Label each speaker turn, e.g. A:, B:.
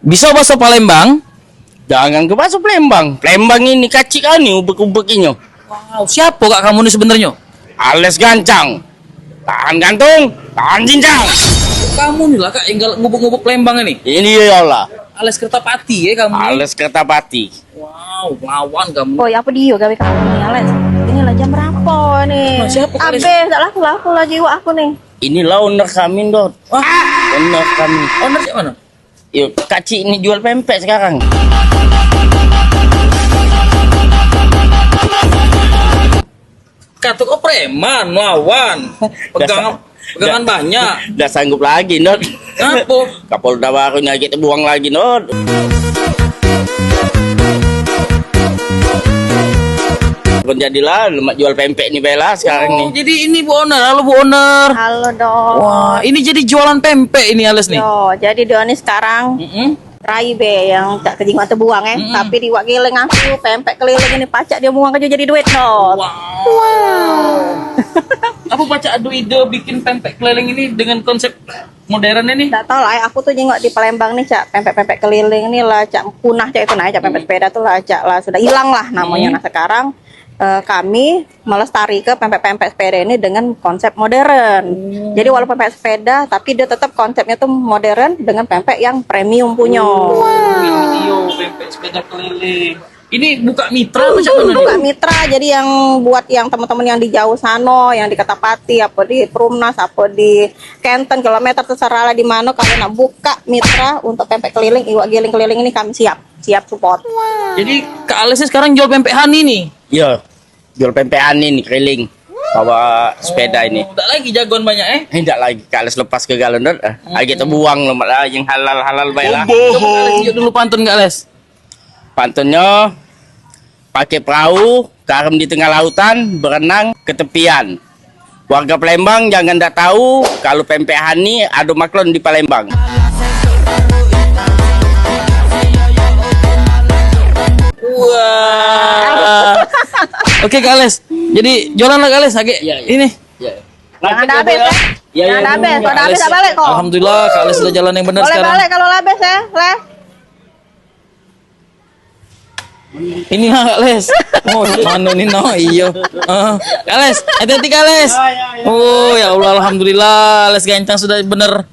A: Bisa bahasa Palembang?
B: Jangan ke bahasa Palembang. Palembang ini kacik ani ubek-ubekinya.
A: Wow, siapa kak kamu ini sebenarnya?
B: Ales gancang. Tahan gantung, tahan cincang.
A: Kamu nih lah kak yang ngubuk-ngubuk Palembang ini.
B: Ini ya Allah.
A: Ales Kertapati ya kamu.
B: Ales Kertapati.
A: Wow, lawan kamu.
C: Oh, apa dia gawe kamu nih, Ales? Inilah jam berapa nih?
A: Nah, siapa, Ales?
C: Abe, tak laku lah jiwa aku nih.
B: Inilah owner kami, Dot.
A: Wah,
B: Owner kami.
A: owner siapa mana?
B: Yuk, kacik ini jual pempek sekarang.
A: Katuk preman, lawan. Pegangan banyak.
B: Udah sanggup lagi, Dot.
A: Apa?
B: Kapolda barunya kita buang lagi, Dot. Jadilah lemak jual pempek nih Bella sekarang
A: Oh,
B: nih.
A: jadi ini Bu Owner, halo Bu Owner.
C: Halo dong.
A: Wah, ini jadi jualan pempek ini Ales nih.
C: Yo, jadi dia nih sekarang rai be yang tak kejing mata buang tapi di giling aku pempek keliling ini pacak dia buang aja jadi duit dong.
A: Wow. Apa baca adu ide bikin pempek keliling ini dengan konsep modern ini?
C: Tak tahu lah, aku tuh jengok di Palembang nih cak pempek keliling ini lah cak punah cak itu nah cak pempek sepeda tuh lah cak lah sudah hilang lah namanya. Nah sekarang kami melestari ke pempek sepeda ini dengan konsep modern. Jadi walaupun pempek sepeda, tapi dia tetap konsepnya tuh modern dengan pempek yang premium punya.
A: Video pempek sepeda keliling. Ini buka mitra apa siapa
C: Buka mitra, jadi yang buat yang teman-teman yang di jauh sano, yang di Kertapati, apa di Perumnas, apa di Kenten, kilometer terserah lah di mana kalian nak buka mitra untuk pempek keliling, iwak giling keliling ini kami siap support.
A: Jadi Kak Alesnya sekarang jual pempek Hani nih.
B: Iya, jual pempekan ini keliling. Bawa sepeda ini.
A: Udah lagi jagoan banyak
B: Tidak lagi Kales lepas ke galon Dot. Lagi kita buang lemak lah yang halal baiklah.
A: Coba Kak Ales tunjuk dulu pantun Kak Ales.
B: Pantunnya pakai perahu, garam di tengah lautan, berenang ke tepian. Warga Palembang jangan tak tahu kalau pempek Hani ada maklon di Palembang.
A: Wah. Oke Kak Ales. Jadi jualan lah Kak Ales. Oke.
B: Iya, iya.
A: Ini.
B: Ya.
C: Jangan ada habis ya.
B: Ya,
C: Jangan ada habis, kalau ada habis tak balik kok.
A: Alhamdulillah Kak Ales sudah jalan yang benar
C: Boleh
A: sekarang.
C: balik kalau habis ya, Les.
A: Ini lah Kak Les. Oh, mana nih no? Iya. Kak Les, hati-hati Kak Les. Oh, ya Allah alhamdulillah Les Gancang sudah benar